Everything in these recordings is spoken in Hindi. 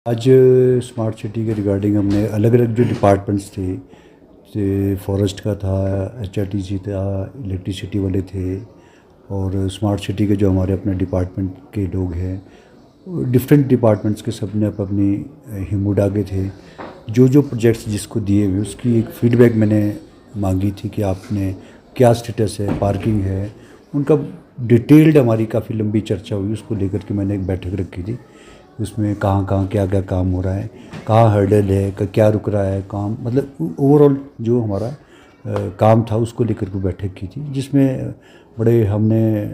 आज स्मार्ट सिटी के रिगार्डिंग हमने अलग अलग जो डिपार्टमेंट्स थे फॉरेस्ट का था, एचआरटीसी था, इलेक्ट्रिसिटी वाले थे, और स्मार्ट सिटी के जो हमारे अपने डिपार्टमेंट के लोग हैं, डिफरेंट डिपार्टमेंट्स के सब ने अपनी हिम्मत आगे थे। जो जो प्रोजेक्ट्स जिसको दिए हुए उसकी एक फ़ीडबैक मैंने मांगी थी कि आपने क्या स्टेटस है, पार्किंग है, उनका डिटेल्ड हमारी काफ़ी लंबी चर्चा हुई। उसको लेकर के मैंने एक बैठक रखी थी। उसमें कहाँ कहाँ क्या क्या काम हो रहा है, कहाँ हर्डल है, क्या रुक रहा है काम, मतलब ओवरऑल जो हमारा काम था उसको लेकर के बैठक की थी, जिसमें बड़े हमने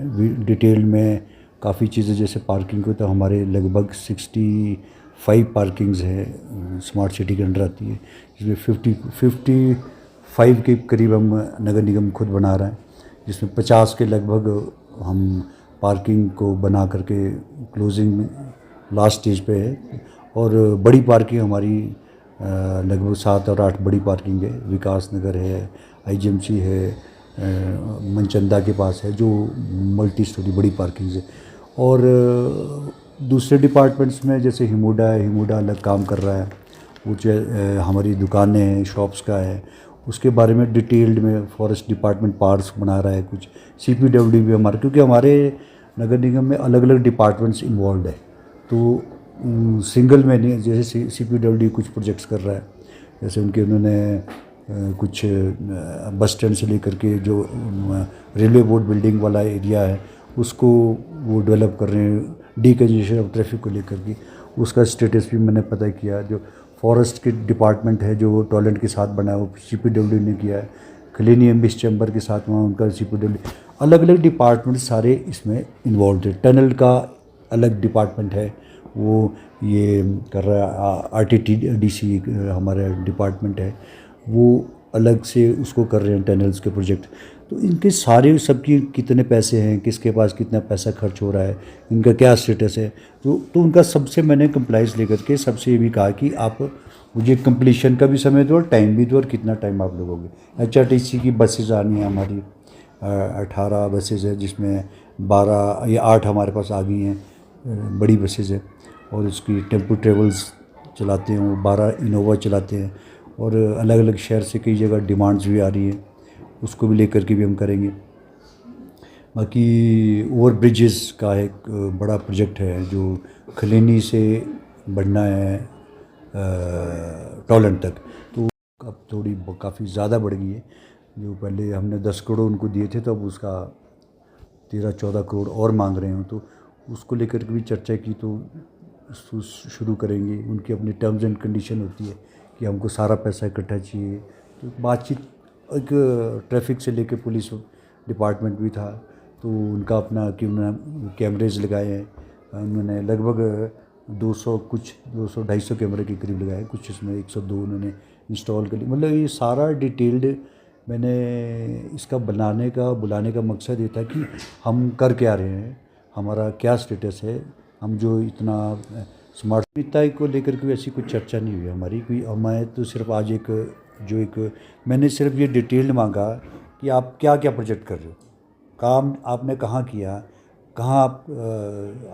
डिटेल में काफ़ी चीज़ें, जैसे पार्किंग को तो हमारे लगभग 65 पार्किंग्स है स्मार्ट सिटी के अंडर आती है, जिसमें 55 के करीब हम नगर निगम खुद बना रहा है, जिसमें 50 के लगभग हम पार्किंग को बना करके क्लोजिंग में लास्ट स्टेज पे है। और बड़ी पार्किंग हमारी लगभग 7 और 8 बड़ी पार्किंग है। विकास नगर है, आईजीएमसी है, मनचंदा के पास है, जो मल्टी स्टोरी बड़ी पार्किंग है। और दूसरे डिपार्टमेंट्स में जैसे हिमोडा है, हिमोडा अलग काम कर रहा है, वो जो हमारी दुकानें हैं, शॉप्स का है, उसके बारे में डिटेल्ड में फॉरेस्ट डिपार्टमेंट पार्क्स बना रहा है कुछ। सीपीडब्ल्यू भी हमारे, क्योंकि हमारे नगर निगम में अलग अलग डिपार्टमेंट्स इन्वॉल्व है, तो सिंगल में नहीं। जैसे सीपीडब्ल्यू कुछ प्रोजेक्ट्स कर रहा है, जैसे उन्होंने कुछ बस स्टैंड से लेकर के जो रेलवे बोर्ड बिल्डिंग वाला एरिया है उसको वो डेवलप कर रहे हैं, डीकंजेशन ऑफ ट्रैफिक को लेकर के। उसका स्टेटस भी मैंने पता किया। जो फॉरेस्ट के डिपार्टमेंट है जो टॉयलेट के साथ बना है वो सीपीडब्ल्यू ने किया है। क्लीन एम्बिस चैम्बर के साथ वहाँ उनका सीपीडब्ल्यू, अलग अलग डिपार्टमेंट सारे इसमें इन्वॉल्व थे। टनल का अलग डिपार्टमेंट है, वो ये कर रहा है। आरटीडीसी हमारा डिपार्टमेंट है, वो अलग से उसको कर रहे हैं टनल्स के प्रोजेक्ट। तो इनके सारे सबकी कितने पैसे हैं, किसके पास कितना पैसा खर्च हो रहा है, इनका क्या स्टेटस है, तो उनका सबसे मैंने कंप्लाइंस लेकर के सबसे ये भी कहा कि आप मुझे कंप्लीशन का भी समय दो और टाइम भी दो, और कितना टाइम आप लगोगे। एचआरटीसी की बसेज आनी है हमारी, 18 बसेज है, जिसमें 12 या 8 हमारे पास आ गई हैं बड़ी बसेज है। और उसकी टेम्पो ट्रेवल्स चलाते हैं, वो 12 इनोवा चलाते हैं। और अलग अलग शहर से कई जगह डिमांड्स भी आ रही हैं, उसको भी लेकर के भी हम करेंगे। बाकी ओवर ब्रिजेस का एक बड़ा प्रोजेक्ट है जो खलेनी से बढ़ना है टॉलन तक, तो अब थोड़ी काफ़ी ज़्यादा बढ़ गई है। जो पहले हमने 10 करोड़ उनको दिए थे, तो अब उसका 13-14 करोड़ और मांग रहे हो, तो उसको लेकर के भी चर्चा की। तो शुरू करेंगे। उनकी अपनी टर्म्स एंड कंडीशन होती है कि हमको सारा पैसा इकट्ठा चाहिए। तो बातचीत, एक ट्रैफिक से लेके पुलिस डिपार्टमेंट भी था, तो उनका अपना कि उन्होंने कैमरेज लगाए हैं, उन्होंने लगभग 200-250 कैमरे के करीब लगाए, कुछ इसमें 102 उन्होंने इंस्टॉल कर ली। मतलब ये सारा डिटेल्ड मैंने इसका बुलाने का मकसद ये था कि हम कर क्या रहे हैं, हमारा क्या स्टेटस है, हम जो इतना स्मार्ट मिताई को लेकर के ऐसी कोई चर्चा नहीं हुई हमारी। कोई मैं तो सिर्फ आज मैंने सिर्फ ये डिटेल्ड मांगा कि आप क्या क्या प्रोजेक्ट कर रहे हो, काम आपने कहाँ किया, कहाँ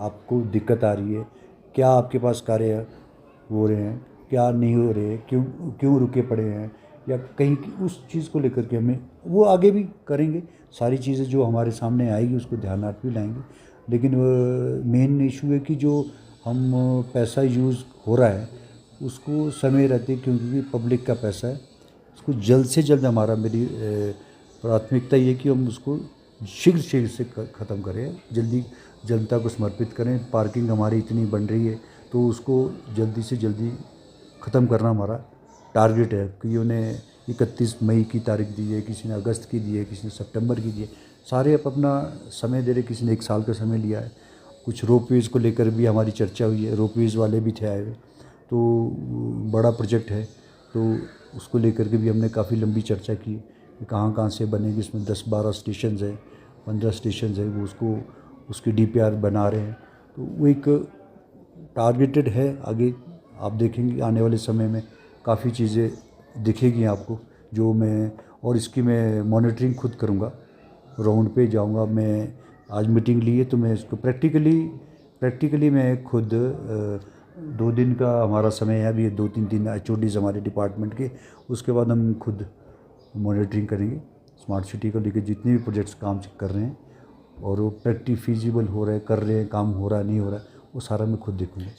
आपको दिक्कत आ रही है, क्या आपके पास कार्य हो रहे हैं, क्या नहीं हो रहे, क्यों क्यों रुके पड़े हैं, या कहीं उस चीज़ को लेकर के हमें वो आगे भी करेंगे। सारी चीज़ें जो हमारे सामने आएगी उसको ध्यानार्थ भी लाएंगे। लेकिन मेन इशू है कि जो हम पैसा यूज़ हो रहा है उसको समय रहते, क्योंकि पब्लिक का पैसा है, उसको जल्द से जल्द मेरी प्राथमिकता ये कि हम उसको शीघ्र शीघ्र से ख़त्म करें, जल्दी जनता को समर्पित करें। पार्किंग हमारी इतनी बन रही है, तो उसको जल्दी से जल्दी ख़त्म करना हमारा टारगेट है। कि उन्हें 31 मई की तारीख दी है, किसी ने अगस्त की दी है, किसी ने सितंबर की दी है, सारे अपना समय दे रहे। किसी ने 1 साल का समय लिया है। कुछ रोपवेज़ को लेकर भी हमारी चर्चा हुई है, रोपवेज़ वाले भी थे आए हुए, तो बड़ा प्रोजेक्ट है, तो उसको लेकर के भी हमने काफ़ी लंबी चर्चा की कि कहाँ कहाँ से बनेगी। इसमें 10-12 स्टेशन है, 15 स्टेशन है, वो उसकी डीपीआर बना रहे हैं। तो वो एक टारगेटेड है। आगे आप देखेंगे आने वाले समय में काफ़ी चीज़ें दिखेगी आपको, जो मैं, और इसकी मैं मॉनिटरिंग खुद करूँगा, राउंड पे जाऊँगा। मैं आज मीटिंग ली है, तो मैं इसको प्रैक्टिकली मैं खुद 2 दिन का हमारा समय है, अभी 2-3 दिन HODs हमारे डिपार्टमेंट के, उसके बाद हम खुद मॉनिटरिंग करेंगे स्मार्ट सिटी को लेकर जितने भी प्रोजेक्ट्स काम कर रहे हैं और वो प्रैक्टिस फिजिबल हो रहा है, कर रहे हैं, काम हो रहा है नहीं हो रहा है, वो सारा मैं खुद देखूँगा।